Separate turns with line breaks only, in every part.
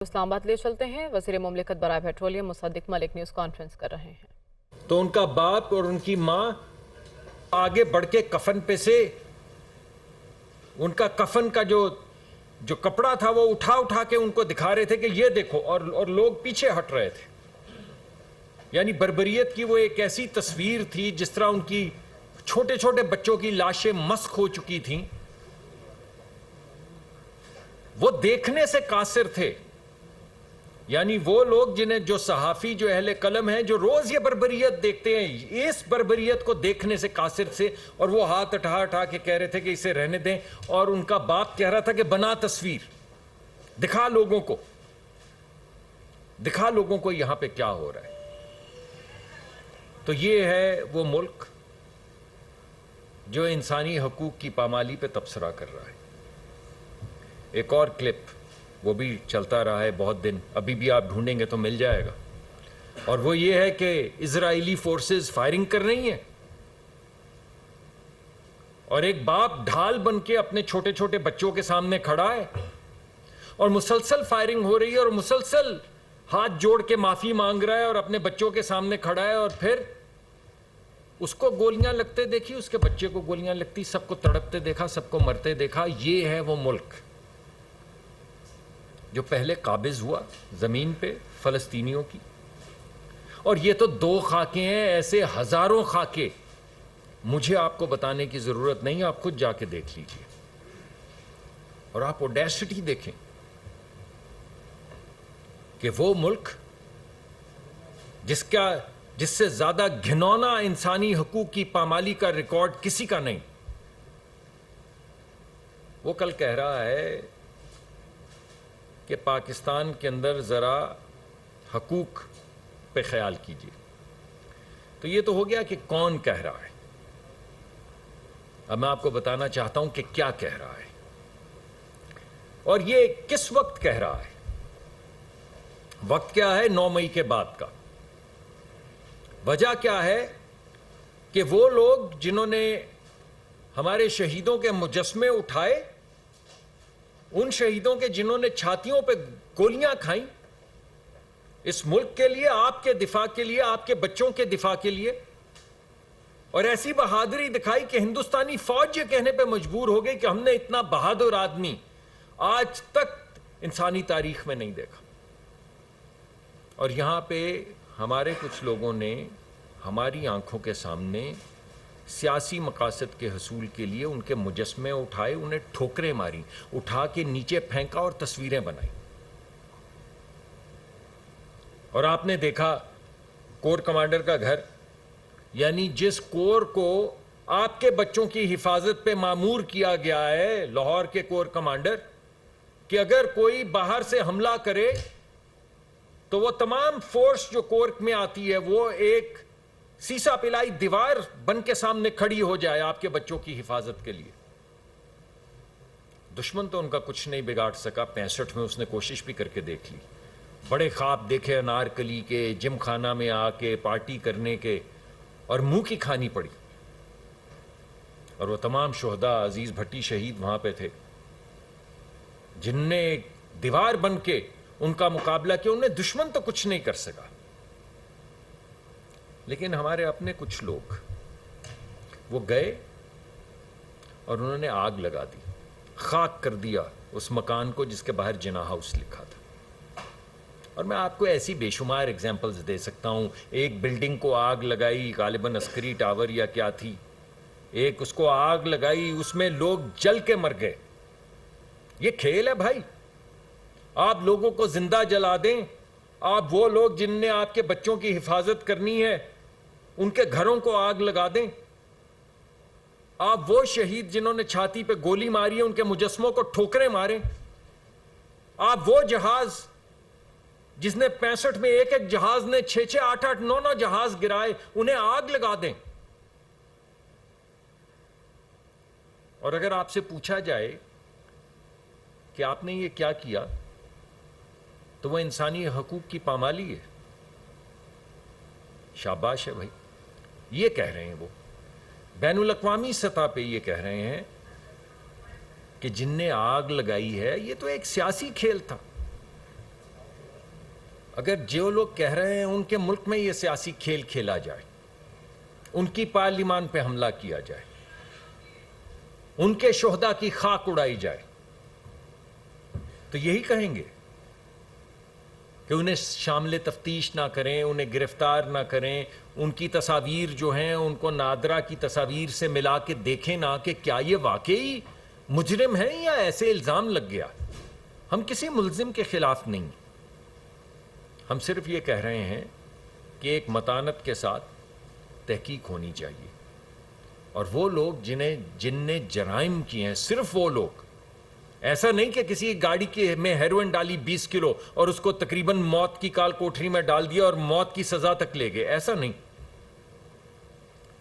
اسلام آباد لے چلتے ہیں۔ وزیر مملکت برائے پیٹرولیم مصدق ملک نیوز کانفرنس کر رہے ہیں۔
تو ان کا باپ اور ان کی ماں آگے بڑھ کے کفن پہ سے ان کا کفن کا جو کپڑا تھا وہ اٹھا کے ان کو دکھا رہے تھے کہ یہ دیکھو، اور لوگ پیچھے ہٹ رہے تھے۔ یعنی بربریت کی وہ ایک ایسی تصویر تھی جس طرح ان کی چھوٹے چھوٹے بچوں کی لاشیں مسخ ہو چکی تھیں، وہ دیکھنے سے قاصر تھے۔ یعنی وہ لوگ جو صحافی، جو اہل قلم ہیں، جو روز یہ بربریت دیکھتے ہیں، اس بربریت کو دیکھنے سے قاصر تھے، اور وہ ہاتھ اٹھا کے کہہ رہے تھے کہ اسے رہنے دیں، اور ان کا باپ کہہ رہا تھا کہ بنا تصویر، دکھا لوگوں کو یہاں پہ کیا ہو رہا ہے۔ تو یہ ہے وہ ملک جو انسانی حقوق کی پامالی پہ تبصرہ کر رہا ہے۔ ایک اور کلپ وہ بھی چلتا رہا ہے بہت دن، ابھی بھی آپ ڈھونڈیں گے تو مل جائے گا، اور وہ یہ ہے کہ اسرائیلی فورسز فائرنگ کر رہی ہیں، اور ایک باپ ڈھال بن کے اپنے چھوٹے چھوٹے بچوں کے سامنے کھڑا ہے، اور مسلسل فائرنگ ہو رہی ہے، اور مسلسل ہاتھ جوڑ کے معافی مانگ رہا ہے، اور اپنے بچوں کے سامنے کھڑا ہے، اور پھر اس کو گولیاں لگتے دیکھی، اس کے بچے کو گولیاں لگتی، سب کو تڑپتے دیکھا، سب کو مرتے دیکھا۔ یہ ہے وہ ملک جو پہلے قابض ہوا زمین پہ فلسطینیوں کی، اور یہ تو دو خاکیں ہیں، ایسے ہزاروں خاکے مجھے آپ کو بتانے کی ضرورت نہیں، آپ خود جا کے دیکھ لیجئے، اور آپ اوڈیسٹی دیکھیں کہ وہ ملک جس سے زیادہ گھنونا انسانی حقوق کی پامالی کا ریکارڈ کسی کا نہیں، وہ کل کہہ رہا ہے کہ پاکستان کے اندر ذرا حقوق پہ خیال کیجیے۔ تو یہ تو ہو گیا کہ کون کہہ رہا ہے۔ اب میں آپ کو بتانا چاہتا ہوں کہ کیا کہہ رہا ہے، اور یہ کس وقت کہہ رہا ہے۔ وقت کیا ہے؟ 9 مئی کے بعد کا۔ وجہ کیا ہے کہ وہ لوگ جنہوں نے ہمارے شہیدوں کے مجسمے اٹھائے، ان شہیدوں کے جنہوں نے چھاتیوں پہ گولیاں کھائیں، اس ملک کے لیے، آپ کے دفاع کے لیے، آپ کے بچوں کے دفاع کے لیے، اور ایسی بہادری دکھائی کہ ہندوستانی فوج یہ کہنے پہ مجبور ہو گئی کہ ہم نے اتنا بہادر آدمی آج تک انسانی تاریخ میں نہیں دیکھا۔ اور یہاں پہ ہمارے کچھ لوگوں نے ہماری آنکھوں کے سامنے سیاسی مقاصد کے حصول کے لیے ان کے مجسمے اٹھائے، انہیں ٹھوکریں ماری، اٹھا کے نیچے پھینکا اور تصویریں بنائی۔ اور آپ نے دیکھا کور کمانڈر کا گھر، یعنی جس کور کو آپ کے بچوں کی حفاظت پہ مامور کیا گیا ہے، لاہور کے کور کمانڈر، کہ اگر کوئی باہر سے حملہ کرے تو وہ تمام فورس جو کور میں آتی ہے وہ ایک سیسا پلائی دیوار بن کے سامنے کھڑی ہو جائے آپ کے بچوں کی حفاظت کے لیے۔ دشمن تو ان کا کچھ نہیں بگاڑ سکا۔ 65 میں اس نے کوشش بھی کر کے دیکھ لی، بڑے خواب دیکھے انارکلی کے، جم خانہ میں آ کے پارٹی کرنے کے، اور منہ کی کھانی پڑی۔ اور وہ تمام شہداء، عزیز بھٹی شہید وہاں پہ تھے، جن نے دیوار بن کے ان کا مقابلہ کیا۔ انہیں دشمن تو کچھ نہیں کر سکا، لیکن ہمارے اپنے کچھ لوگ وہ گئے اور انہوں نے آگ لگا دی، خاک کر دیا اس مکان کو جس کے باہر جناح ہاؤس لکھا تھا۔ اور میں آپ کو ایسی بے شمار ایگزامپلز دے سکتا ہوں۔ ایک بلڈنگ کو آگ لگائی، غالباً عسکری ٹاور یا کیا تھی، ایک اس کو آگ لگائی، اس میں لوگ جل کے مر گئے۔ یہ کھیل ہے بھائی، آپ لوگوں کو زندہ جلا دیں۔ آپ وہ لوگ جن نے آپ کے بچوں کی حفاظت کرنی ہے ان کے گھروں کو آگ لگا دیں۔ آپ وہ شہید جنہوں نے چھاتی پہ گولی ماری ہے ان کے مجسموں کو ٹھوکریں ماریں۔ آپ وہ جہاز جس نے 65 میں ایک جہاز نے 6 8 9 جہاز گرائے، انہیں آگ لگا دیں۔ اور اگر آپ سے پوچھا جائے کہ آپ نے یہ کیا کیا، تو وہ انسانی حقوق کی پامالی ہے۔ شاباش ہے بھائی، یہ کہہ رہے ہیں وہ، بین الاقوامی سطح پہ یہ کہہ رہے ہیں کہ جن نے آگ لگائی ہے، یہ تو ایک سیاسی کھیل تھا۔ اگر جو لوگ کہہ رہے ہیں ان کے ملک میں یہ سیاسی کھیل کھیلا جائے، ان کی پارلیمان پہ حملہ کیا جائے، ان کے شہداء کی خاک اڑائی جائے، تو یہی کہیں گے کہ انہیں شامل تفتیش نہ کریں، انہیں گرفتار نہ کریں، ان کی تصاویر جو ہیں ان کو نادرہ کی تصاویر سے ملا کے دیکھیں نہ کہ کیا یہ واقعی مجرم ہیں یا ایسے الزام لگ گیا۔ ہم کسی ملزم کے خلاف نہیں، ہم صرف یہ کہہ رہے ہیں کہ ایک متانت کے ساتھ تحقیق ہونی چاہیے، اور وہ لوگ جن نے جرائم کیے ہیں، صرف وہ لوگ، ایسا نہیں کہ کسی گاڑی میں ہیروئن ڈالی 20 کلو اور اس کو تقریباً موت کی کال کوٹری میں ڈال دیا اور موت کی سزا تک لے گئے، ایسا نہیں۔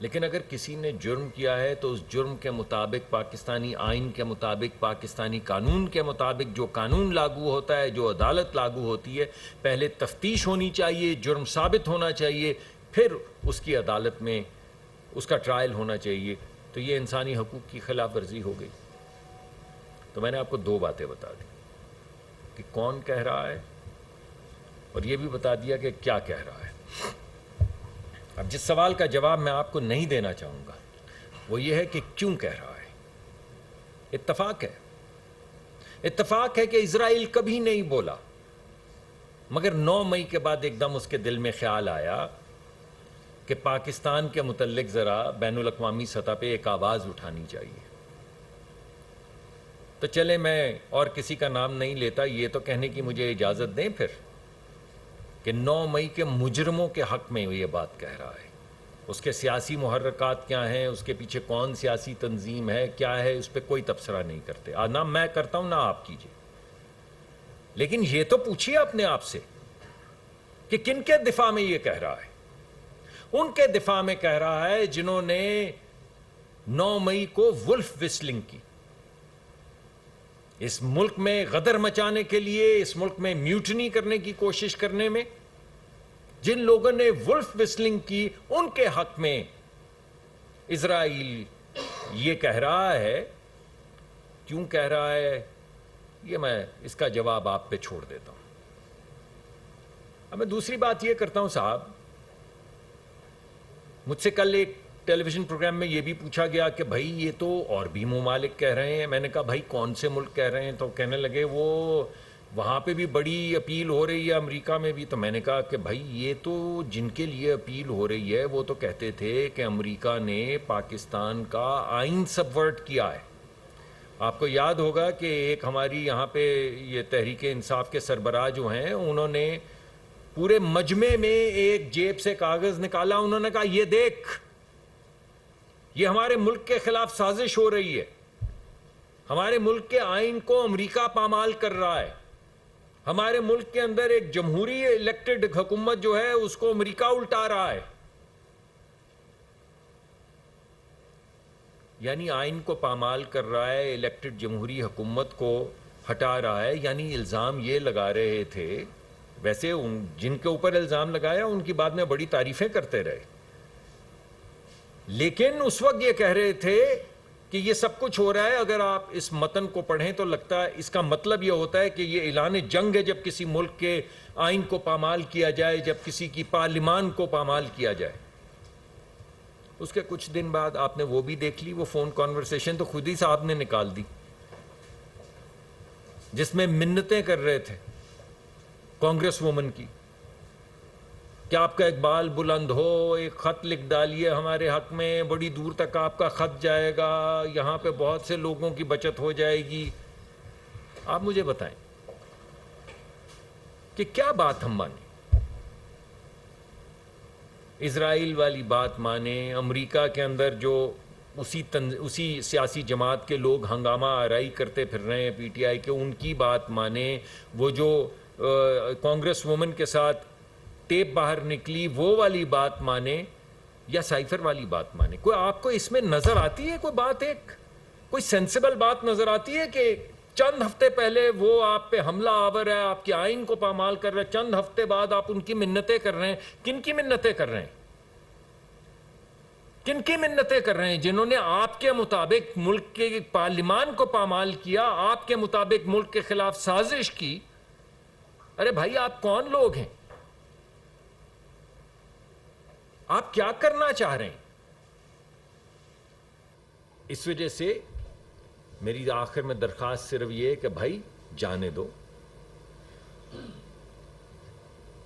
لیکن اگر کسی نے جرم کیا ہے تو اس جرم کے مطابق، پاکستانی آئین کے مطابق، پاکستانی قانون کے مطابق، جو قانون لاگو ہوتا ہے، جو عدالت لاگو ہوتی ہے، پہلے تفتیش ہونی چاہیے، جرم ثابت ہونا چاہیے، پھر اس کی عدالت میں اس کا ٹرائل ہونا چاہیے۔ تو یہ انسانی حقوق کی خلاف ورزی ہو گئی۔ تو میں نے آپ کو 2 باتیں بتا دی کہ کون کہہ رہا ہے، اور یہ بھی بتا دیا کہ کیا کہہ رہا ہے۔ اب جس سوال کا جواب میں آپ کو نہیں دینا چاہوں گا وہ یہ ہے کہ کیوں کہہ رہا ہے۔ اتفاق ہے کہ اسرائیل کبھی نہیں بولا، مگر 9 مئی کے بعد ایک دم اس کے دل میں خیال آیا کہ پاکستان کے متعلق ذرا بین الاقوامی سطح پہ ایک آواز اٹھانی چاہیے۔ تو چلے میں اور کسی کا نام نہیں لیتا، یہ تو کہنے کی مجھے اجازت دیں پھر کہ 9 مئی کے مجرموں کے حق میں یہ بات کہہ رہا ہے۔ اس کے سیاسی محرکات کیا ہیں، اس کے پیچھے کون سیاسی تنظیم ہے، کیا ہے، اس پہ کوئی تبصرہ نہیں کرتے، نہ میں کرتا ہوں نہ آپ کیجئے۔ لیکن یہ تو پوچھیے اپنے آپ سے کہ کن کے دفاع میں یہ کہہ رہا ہے۔ ان کے دفاع میں کہہ رہا ہے جنہوں نے 9 مئی کو ولف وسلنگ کی، اس ملک میں غدر مچانے کے لیے، اس ملک میں میوٹنی کرنے کی کوشش کرنے میں جن لوگوں نے ولف وسلنگ کی، ان کے حق میں اسرائیل یہ کہہ رہا ہے۔ کیوں کہہ رہا ہے یہ میں اس کا جواب آپ پہ چھوڑ دیتا ہوں۔ اب میں دوسری بات یہ کرتا ہوں صاحب، مجھ سے کل ایک ٹیلی ویژن پروگرام میں یہ بھی پوچھا گیا کہ بھائی یہ تو اور بھی ممالک کہہ رہے ہیں۔ میں نے کہا بھائی کون سے ملک کہہ رہے ہیں؟ تو کہنے لگے وہ وہاں پہ بھی بڑی اپیل ہو رہی ہے، امریکہ میں بھی۔ تو میں نے کہا کہ بھائی یہ تو جن کے لیے اپیل ہو رہی ہے وہ تو کہتے تھے کہ امریکہ نے پاکستان کا آئین سبورٹ کیا ہے۔ آپ کو یاد ہوگا کہ ایک ہماری یہاں پہ یہ تحریک انصاف کے سربراہ جو ہیں، انہوں نے پورے مجمع میں ایک جیب سے کاغذ نکالا، انہوں نے کہا یہ دیکھ، یہ ہمارے ملک کے خلاف سازش ہو رہی ہے، ہمارے ملک کے آئین کو امریکہ پامال کر رہا ہے، ہمارے ملک کے اندر ایک جمہوری الیکٹڈ حکومت جو ہے اس کو امریکہ الٹا رہا ہے۔ یعنی آئین کو پامال کر رہا ہے، الیکٹڈ جمہوری حکومت کو ہٹا رہا ہے، یعنی الزام یہ لگا رہے تھے۔ ویسے جن کے اوپر الزام لگایا ان کی بعد میں بڑی تعریفیں کرتے رہے، لیکن اس وقت یہ کہہ رہے تھے کہ یہ سب کچھ ہو رہا ہے۔ اگر آپ اس متن کو پڑھیں تو لگتا ہے اس کا مطلب یہ ہوتا ہے کہ یہ اعلان جنگ ہے جب کسی ملک کے آئین کو پامال کیا جائے، جب کسی کی پارلیمان کو پامال کیا جائے۔ اس کے کچھ دن بعد آپ نے وہ بھی دیکھ لی، وہ فون کانورسیشن تو خود ہی صاحب نے نکال دی، جس میں منتیں کر رہے تھے کانگریس وومن کی کہ آپ کا اقبال بلند ہو، ایک خط لکھ ڈالیے ہمارے حق میں، بڑی دور تک آپ کا خط جائے گا، یہاں پہ بہت سے لوگوں کی بچت ہو جائے گی۔ آپ مجھے بتائیں کہ کیا بات ہم مانیں؟ اسرائیل والی بات مانیں، امریکہ کے اندر جو اسی سیاسی جماعت کے لوگ ہنگامہ آرائی کرتے پھر رہے ہیں پی ٹی آئی کے، ان کی بات مانیں، وہ جو کانگریس وومن کے ساتھ ٹیپ باہر نکلی وہ والی بات مانیں، یا سائفر والی بات مانیں؟ کوئی آپ کو اس میں نظر آتی ہے کوئی بات، ایک کوئی سینسیبل بات نظر آتی ہے کہ چند ہفتے پہلے وہ آپ پہ حملہ آور ہے، آپ کے آئین کو پامال کر رہے ہیں، چند ہفتے بعد آپ ان کی منتیں کر رہے ہیں؟ کن کی منتیں کر رہے ہیں؟ کن کی منتیں کر رہے ہیں؟ جنہوں نے آپ کے مطابق ملک کے پارلیمان کو پامال کیا، آپ کے مطابق ملک کے خلاف سازش کی۔ ارے بھائی آپ کون لوگ ہیں؟ آپ کیا کرنا چاہ رہے ہیں؟ اس وجہ سے میری آخر میں درخواست صرف یہ ہے کہ بھائی جانے دو.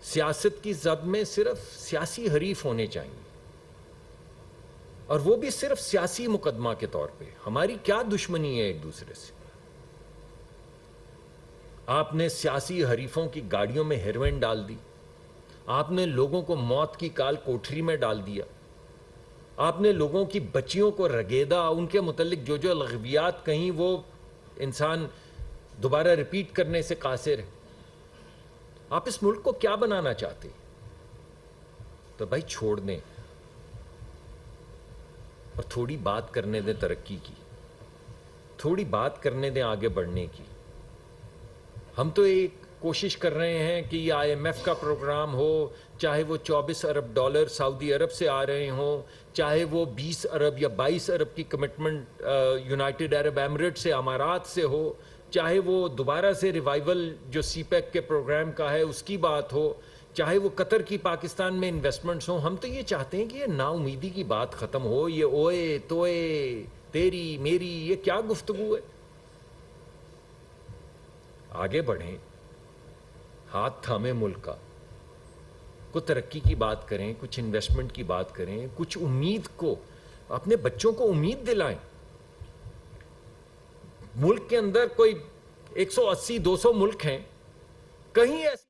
سیاست کی زد میں صرف سیاسی حریف ہونے چاہیے, اور وہ بھی صرف سیاسی مقدمہ کے طور پہ. ہماری کیا دشمنی ہے ایک دوسرے سے؟ آپ نے سیاسی حریفوں کی گاڑیوں میں ہیروئن ڈال دی, آپ نے لوگوں کو موت کی کال کوٹری میں ڈال دیا, آپ نے لوگوں کی بچیوں کو رگیدا, ان کے متعلق جو لغویات کہیں وہ انسان دوبارہ ریپیٹ کرنے سے قاصر ہے. آپ اس ملک کو کیا بنانا چاہتے؟ تو بھائی چھوڑ دیں اور تھوڑی بات کرنے دیں ترقی کی, تھوڑی بات کرنے دیں آگے بڑھنے کی. ہم تو ایک کوشش کر رہے ہیں کہ یہ IMF کا پروگرام ہو, چاہے وہ $24 ارب سعودی عرب سے آ رہے ہوں, چاہے وہ 20 ارب یا 22 ارب کی کمٹمنٹ یونائٹڈ عرب ایمریٹ سے, امارات سے ہو, چاہے وہ دوبارہ سے ریوائیول جو سی پیک کے پروگرام کا ہے اس کی بات ہو, چاہے وہ قطر کی پاکستان میں انویسٹمنٹس ہوں. ہم تو یہ چاہتے ہیں کہ یہ نا امیدی کی بات ختم ہو. یہ اوئے توئے تیری میری یہ کیا گفتگو ہے؟ آگے بڑھیں, ہاتھ تھامیں ملک کا, کو ترقی کی بات کریں, کچھ انویسٹمنٹ کی بات کریں, کچھ امید کو, اپنے بچوں کو امید دلائیں. ملک کے اندر کوئی 180-200 ملک ہیں, کہیں ایسے